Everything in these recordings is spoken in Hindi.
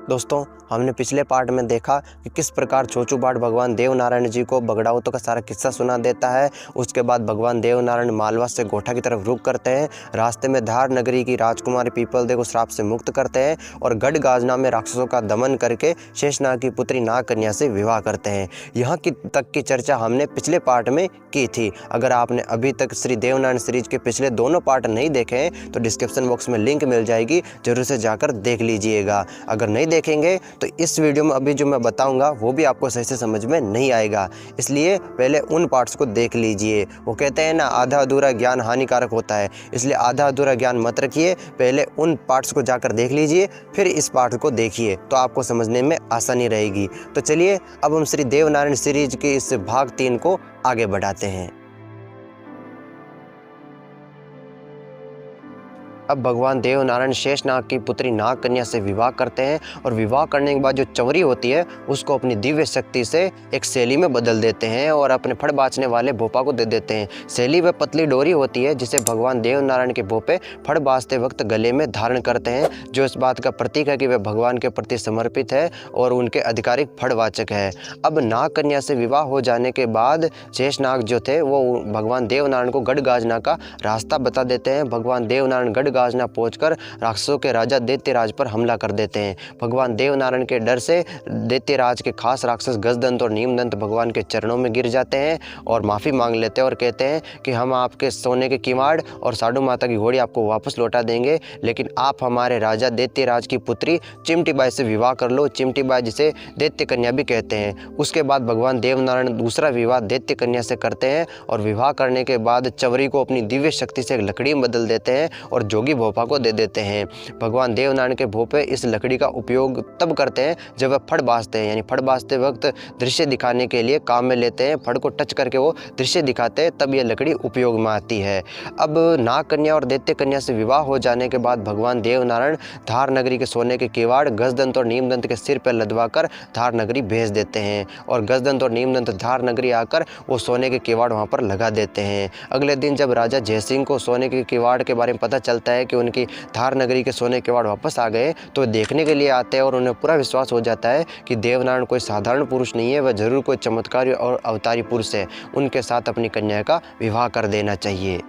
दोस्तों, हमने पिछले पार्ट में देखा कि किस प्रकार छोचू बाड़ भगवान देवनारायण जी को बगड़ाउतों का सारा किस्सा सुना देता है। उसके बाद भगवान देवनारायण मालवा से गोठा की तरफ रुख करते हैं। रास्ते में धार नगरी की राजकुमारी पीपलदेव को श्राप से मुक्त करते हैं और गढ़ गाजना में राक्षसों का दमन करके शेषनाग की पुत्री नागकन्या से विवाह करते हैं। यहाँ की तक की चर्चा हमने पिछले पार्ट में की थी। अगर आपने अभी तक श्री देवनारायण सीरीज के पिछले दोनों पार्ट नहीं देखे हैं तो डिस्क्रिप्शन बॉक्स में लिंक मिल जाएगी, जरूर से जाकर देख लीजिएगा। अगर नहीं देखेंगे तो इस वीडियो में अभी जो मैं बताऊंगा वो भी आपको सही से समझ में नहीं आएगा, इसलिए पहले उन पार्ट्स को देख लीजिए। वो कहते हैं ना, आधा अधूरा ज्ञान हानिकारक होता है, इसलिए आधा अधूरा ज्ञान मत रखिए। पहले उन पार्ट्स को जाकर देख लीजिए, फिर इस पार्ट को देखिए तो आपको समझने में आसानी रहेगी। तो चलिए अब हम श्री देवनारायण सीरीज के इस भाग 3 को आगे बढ़ाते हैं। अब भगवान देवनारायण शेषनाग की पुत्री नागकन्या से विवाह करते हैं और विवाह करने के बाद जो चंवरी होती है उसको अपनी दिव्य शक्ति से एक शैली में बदल देते हैं और अपने फड़ बाँचने वाले भोपा को दे देते हैं। शैली वह पतली डोरी होती है जिसे भगवान देवनारायण के भोपे फड़ बाँचते वक्त गले में धारण करते हैं, जो इस बात का प्रतीक है कि वह भगवान के प्रति समर्पित है और उनके आधिकारिक फड़वाचक है। अब नागकन्या से विवाह हो जाने के बाद शेषनाग जो थे वो भगवान देवनारायण को गढ़ गाजना का रास्ता बता देते हैं। भगवान देवनारायण गढ़ गाजना पहुंचकर राक्षसों के राजा दैत्यराज पर हमला कर देते हैं। भगवान देवनारायण के डर से दैत्यराज के खास राक्षस गजदंत और नीमदंत भगवान के चरणों में गिर जाते हैं और माफ़ी मांग लेते हैं और कहते हैं कि हम आपके सोने के किवाड़ और साडू माता की घोड़ी आपको वापस लौटा देंगे, लेकिन आप हमारे राजा दैत्यराज की पुत्री चिमटी बाई से विवाह कर लो। चिमटी बाई जिसे दैत्य कन्या भी कहते हैं। उसके बाद भगवान देवनारायण दूसरा विवाह दैत्य कन्या से करते हैं और विवाह करने के बाद चंवरी को अपनी दिव्य शक्ति से एक लकड़ी में बदल देते हैं और जोगी भोपा को दे देते हैं। भगवान देवनारायण के भोपे इस लकड़ी का उपयोग तब करते हैं जब वह फड़ बाँचते हैं, यानी फड़ बाँचते वक्त दृश्य दिखाने के लिए काम में लेते हैं। फड़ को टच करके वो दृश्य दिखाते हैं, तब यह लकड़ी उपयोग में आती है। अब नागकन्या और दैत्य कन्या से विवाह हो जाने के बाद भगवान देवनारायण धार नगरी के सोने के किवाड़ गजदंत और नीमदंत के सिर पर लदवा कर धार नगरी भेज देते हैं और गजदंत और नीमदंत धार नगरी आकर वो सोने के किवाड़ वहाँ पर लगा देते हैं। अगले दिन जब राजा जयसिंह को सोने के किवाड़ के बारे में पता चलता है कि उनकी धार नगरी के सोने के किवाड़ वापस आ गए, तो देखने के लिए आते हैं और उन्हें पूरा विश्वास हो जाता है कि देवनारायण कोई साधारण पुरुष नहीं है, वह जरूर कोई चमत्कारी और अवतारी पुरुष है। उनके साथ अपनी कन्या का विवाह कर देना चाहिए।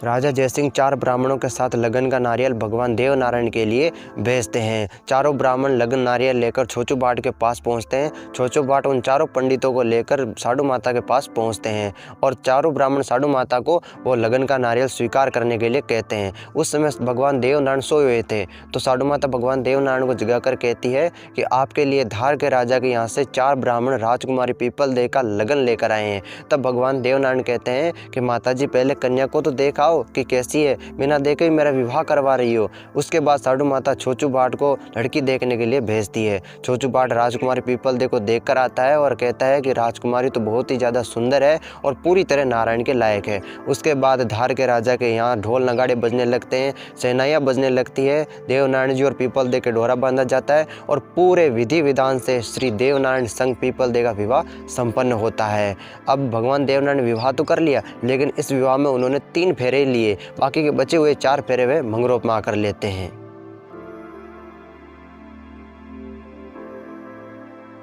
राजा जयसिंह 4 ब्राह्मणों के साथ लगन का नारियल भगवान देवनारायण के लिए भेजते हैं। चारों ब्राह्मण लगन नारियल लेकर छोचू बाट के पास पहुंचते हैं। छोचू बाट उन चारों पंडितों को लेकर साडू माता के पास पहुंचते हैं और चारों ब्राह्मण साडू माता को वो लगन का नारियल स्वीकार करने के लिए कहते हैं। उस समय भगवान देवनारायण सोए हुए थे, तो साडू माता भगवान देवनारायण को जगाकर कहती है कि आपके लिए धार के राजा के यहाँ से 4 ब्राह्मण राजकुमारी पीपलदेव का लगन लेकर आए हैं। तब भगवान देवनारायण कहते हैं कि माता जी पहले कन्या को तो देखा कि कैसी है, बिना देखे ही मेरा विवाह करवा रही हो। उसके बाद साडू माता छोचू बाट को लड़की देखने के लिए भेजती है। छोचू बाट राजकुमारी पीपलदेव को देखकर आता है और कहता है कि राजकुमारी तो बहुत ही ज़्यादा सुंदर है और पूरी तरह नारायण के लायक है। उसके बाद धार के राजा के यहाँ ढोल नगाड़े बजने लगते हैं, शहनाइयाँ बजने लगती है, देवनारायण जी और पीपलदेव के डोरा बांधा जाता है और पूरे विधि विधान से श्री देवनारायण संग पीपलदेव का विवाह संपन्न होता है। अब भगवान देवनारायण ने विवाह तो कर लिया, लेकिन इस विवाह में उन्होंने 3 फेरे लिए, बाकी के बचे हुए 4 फेरे वे मंगरोप में आकर लेते हैं।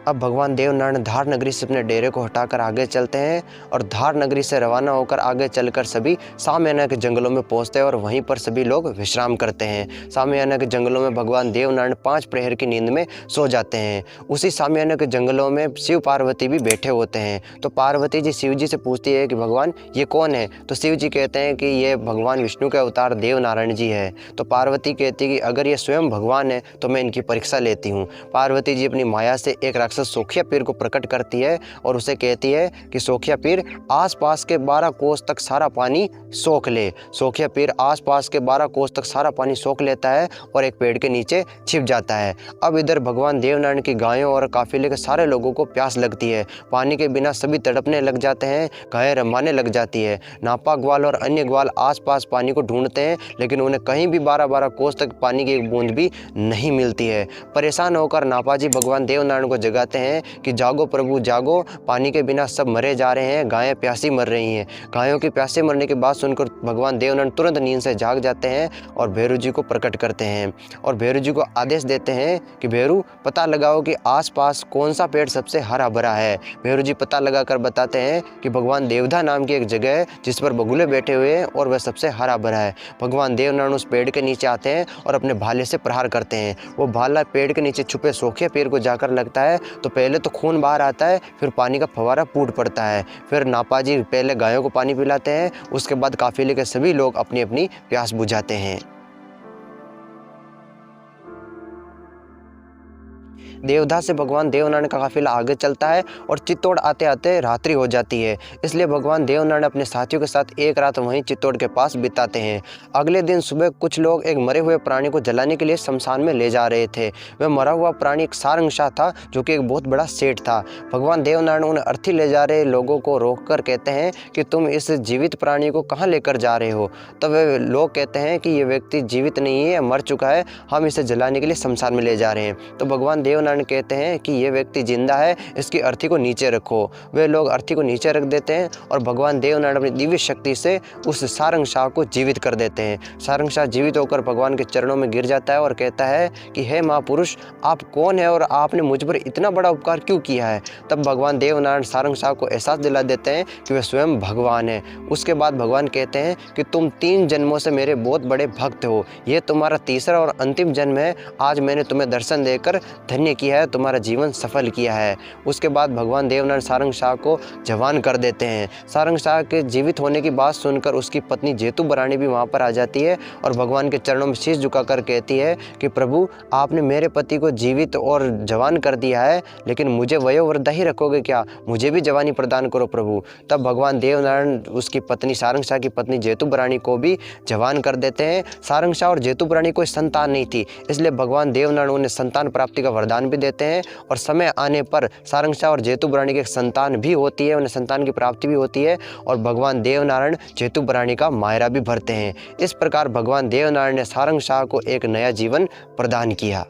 अब भगवान देवनारायण धार नगरी से अपने डेरे को हटाकर आगे चलते हैं और धार नगरी से रवाना होकर आगे चलकर सभी सामयाना के जंगलों में पहुंचते हैं और वहीं पर सभी लोग विश्राम करते हैं। सामयाना के जंगलों में भगवान देवनारायण 5 प्रहर की नींद में सो जाते हैं। उसी सामयाना के जंगलों में शिव पार्वती भी बैठे होते हैं। तो पार्वती जी शिव जी से पूछती है कि भगवान ये कौन है? तो शिव जी कहते हैं कि ये भगवान विष्णु के अवतार देवनारायण जी है। तो पार्वती कहती है कि अगर ये स्वयं भगवान है तो मैं इनकी परीक्षा लेती हूँ। पार्वती जी अपनी माया से एक सोखिया पीर को प्रकट करती है और उसे कहती है कि सोखिया पीर आसपास के 12 कोस तक सारा पानी सोख ले। सोखिया पीर आसपास के 12 कोस तक सारा पानी सोख लेता है और एक पेड़ के नीचे छिप जाता है। अब इधर भगवान देवनारायण की गायों और काफिले के सारे लोगों को प्यास लगती है। पानी के बिना सभी तड़पने लग जाते हैं, गायें रंभाने लग जाती है। नापा ग्वाल और अन्य ग्वाल आसपास पानी को ढूंढते हैं, लेकिन उन्हें कहीं भी 12-12 कोस तक पानी की एक बूंद भी नहीं मिलती है। परेशान होकर नापा जी भगवान देवनारायण को जगा बुलाते हैं कि जागो प्रभु जागो, पानी के बिना सब मरे जा रहे हैं, गायें प्यासी मर रही हैं। गायों की प्यासे मरने की बात सुनकर भगवान देवनारायण तुरंत नींद से जाग जाते हैं और भैरू जी को प्रकट करते हैं और भैरू जी को आदेश देते हैं कि भैरू पता लगाओ कि आसपास कौन सा पेड़ सबसे हरा भरा है। भैरू जी पता लगाकर बताते हैं कि भगवान देवधा नाम की एक जगह है जिस पर बगुले बैठे हुए हैं और वह सबसे हरा भरा है। भगवान देवनारायण उस पेड़ के नीचे आते हैं और अपने भाले से प्रहार करते हैं। वो भाला पेड़ के नीचे छुपे सूखे पेड़ को जाकर लगता है तो पहले तो खून बाहर आता है, फिर पानी का फव्वारा फूट पड़ता है। फिर नापा जी पहले गायों को पानी पिलाते हैं, उसके बाद काफिले के सभी लोग अपनी अपनी प्यास बुझाते हैं। देवधा से भगवान देवनारायण का काफिला आगे चलता है और चित्तौड़ आते आते रात्रि हो जाती है, इसलिए भगवान देवनारायण अपने साथियों के साथ एक रात वहीं चित्तौड़ के पास बिताते हैं। अगले दिन सुबह कुछ लोग एक मरे हुए प्राणी को जलाने के लिए शमशान में ले जा रहे थे। वह मरा हुआ प्राणी एक सारंगशाह था जो कि एक बहुत बड़ा सेठ था। भगवान देवनारायण उन्हें अर्थी ले जा रहे लोगों को रोककर कहते हैं कि तुम इस जीवित प्राणी को कहाँ लेकर जा रहे हो। तब वे लोग कहते हैं कि ये व्यक्ति जीवित नहीं है, मर चुका है, हम इसे जलाने के लिए शमशान में ले जा रहे हैं। तो भगवान देवनारायण कहते हैं कि ये व्यक्ति जिंदा है, इसकी अर्थी को नीचे रखो। वे लोग अर्थी को नीचे रख देते हैं और भगवान देवनारायण अपनी दिव्य शक्ति से उस सारंगशाह को जीवित कर देते हैं। सारंगशाह जीवित होकर भगवान के चरणों में गिर जाता है और कहता है कि हे महापुरुष, आप कौन है और आपने मुझ पर इतना बड़ा उपकार क्यों किया है। तब भगवान देवनारायण सारंगशाह को एहसास दिला देते हैं कि वे स्वयं भगवान है। उसके बाद भगवान कहते हैं कि तुम 3 जन्मों से मेरे बहुत बड़े भक्त हो, ये तुम्हारा तीसरा और अंतिम जन्म है। आज मैंने तुम्हें दर्शन देकर धन्य किया है, तुम्हारा जीवन सफल किया है। उसके बाद भगवान देवनारायण सारंगशाह को जवान कर देते हैं। सारंगशाह के जीवित होने की बात सुनकर उसकी पत्नी जेतुबरानी भी वहाँ पर आ जाती है और भगवान के चरणों में शीश झुकाकर कहती है कि प्रभु, आपने मेरे पति को जीवित और जवान कर दिया है, लेकिन मुझे वयोवृद्ध ही रखोगे क्या? मुझे भी जवानी प्रदान करो प्रभु। तब भगवान देवनारायण उसकी पत्नी सारंगशाह की पत्नी जेतुबरानी को भी जवान कर देते हैं। सारंगशाह और जेतुबरानी कोई संतान नहीं थी, इसलिए भगवान देवनारायण उन्हें संतान प्राप्ति का वरदान भी देते हैं और समय आने पर सारंगशाह और जेतुबरानी की एक संतान भी होती है, उन्हें संतान की प्राप्ति भी होती है और भगवान देवनारायण जेतुबरानी का मायरा भी भरते हैं। इस प्रकार भगवान देवनारायण ने सारंगशाह को एक नया जीवन प्रदान किया।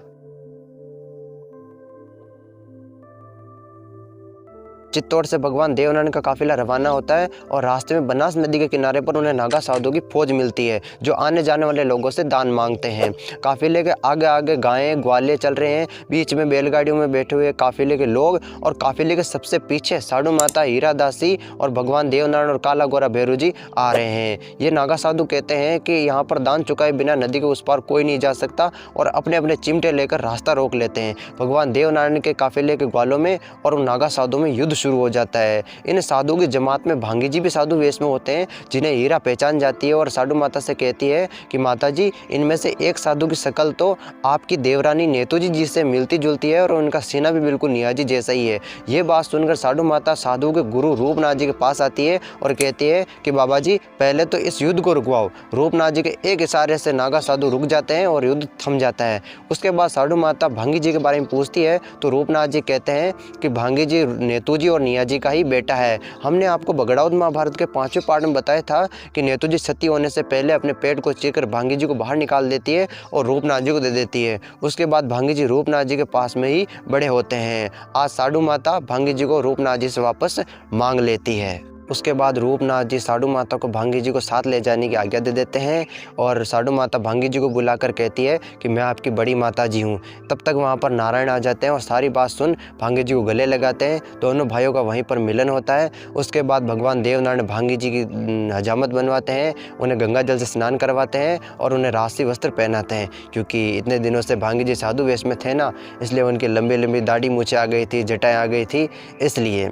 चित्तौड़ से भगवान देवनारायण का काफिला रवाना होता है और रास्ते में बनास नदी के किनारे पर उन्हें नागा साधुओं की फौज मिलती है जो आने जाने वाले लोगों से दान मांगते हैं। काफिले के आगे आगे गायें ग्वाले चल रहे हैं, बीच में बैलगाड़ियों में बैठे हुए काफिले के लोग और काफिले के सबसे पीछे साधु माता हीरा दासी और भगवान देवनारायण और काला गोरा भैरू जी आ रहे हैं। ये नागा साधु कहते हैं कि यहाँ पर दान चुकाए बिना नदी के उस पार कोई नहीं जा सकता और अपने अपने चिमटे लेकर रास्ता रोक लेते हैं। भगवान देवनारायण के काफिले के ग्वालों में और उन नागा साधुओं में युद्ध शुरू हो जाता है। इन साधुओं की जमात में भांगी जी भी साधु वेश में होते हैं, जिन्हें हीरा पहचान जाती है और साधु माता से कहती है कि माता जी, इनमें से एक साधु की शक्ल तो आपकी देवरानी नेतू जी से मिलती जुलती है और उनका सीना भी बिल्कुल नियाजी जैसा ही है। ये बात सुनकर साधु माता साधु के गुरु रूपनाथ जी के पास आती है और कहती है कि बाबा जी, पहले तो इस युद्ध को रुकवाओ। रूपनाथ जी के एक इशारे से नागा साधु रुक जाते हैं और युद्ध थम जाता है। उसके बाद साधु माता भांगी जी के बारे में पूछती है तो रूपनाथ जी कहते हैं कि भांगी जी नेतू जी और निया जी का ही बेटा है। हमने आपको बगड़ाउद महाभारत के 5वें पार्ट में बताया था कि नेतू जी सती होने से पहले अपने पेट को चीरकर भांगी जी को बाहर निकाल देती है और रूपनाथ जी को दे देती है। उसके बाद भांगी जी रूपनाथ जी के पास में ही बड़े होते हैं। आज साधु माता भांगी जी को रूपनाथ जी से वापस मांग लेती है। उसके बाद रूपनाथ जी साधु माता को भांगी जी को साथ ले जाने की आज्ञा दे देते हैं और साधु माता भांगी जी को बुलाकर कहती है कि मैं आपकी बड़ी माता जी हूँ। तब तक वहाँ पर नारायण आ जाते हैं और सारी बात सुन भांगी जी को गले लगाते हैं। दोनों भाइयों का वहीं पर मिलन होता है। उसके बाद भगवान देवनारायण भांगी जी की हजामत बनवाते हैं, उन्हें गंगा जल से स्नान करवाते हैं और उन्हें राशि वस्त्र पहनाते हैं, क्योंकि इतने दिनों से भांगी जी साधु वेश में थे ना, इसलिए उनकी लंबी लंबी दाढ़ी मूछें आ गई थी, जटाएँ आ गई थी। इसलिए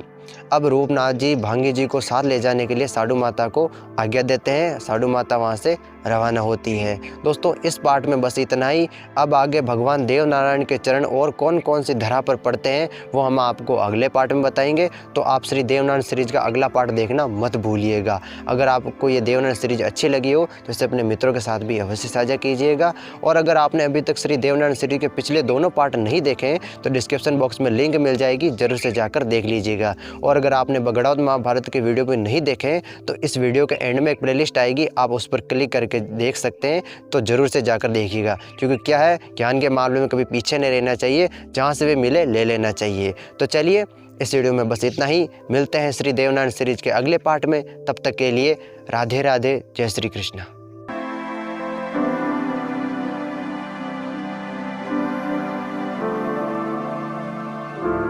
अब रूपनाथ जी भांगी जी को साथ ले जाने के लिए साधु माता को आज्ञा देते हैं। साधु माता वहाँ से रवाना होती है। दोस्तों, इस पार्ट में बस इतना ही। अब आगे भगवान देवनारायण के चरण और कौन कौन सी धरा पर पड़ते हैं वो हम आपको अगले पार्ट में बताएंगे। तो आप श्री देवनारायण सीरीज का अगला पार्ट देखना मत भूलिएगा। अगर आपको ये देवनारायण सीरीज अच्छी लगी हो तो इसे अपने मित्रों के साथ भी अवश्य साझा कीजिएगा। और अगर आपने अभी तक श्री देवनारायण सीरीज के पिछले दोनों पार्ट नहीं देखे हैं तो डिस्क्रिप्शन बॉक्स में लिंक मिल जाएगी, जरूर से जाकर देख लीजिएगा। और अगर आपने बगड़ाउद महाभारत के वीडियो भी नहीं देखे हैं तो इस वीडियो के एंड में एक प्लेलिस्ट आएगी, आप उस पर क्लिक करके जाके देख सकते हैं तो ज़रूर से जाकर देखिएगा, क्योंकि क्या है, ज्ञान के मामले में कभी पीछे नहीं रहना चाहिए, जहाँ से भी मिले ले लेना चाहिए। तो चलिए इस वीडियो में बस इतना ही, मिलते हैं श्री देवनारायण सीरीज के अगले पार्ट में। तब तक के लिए राधे राधे, जय श्री कृष्ण।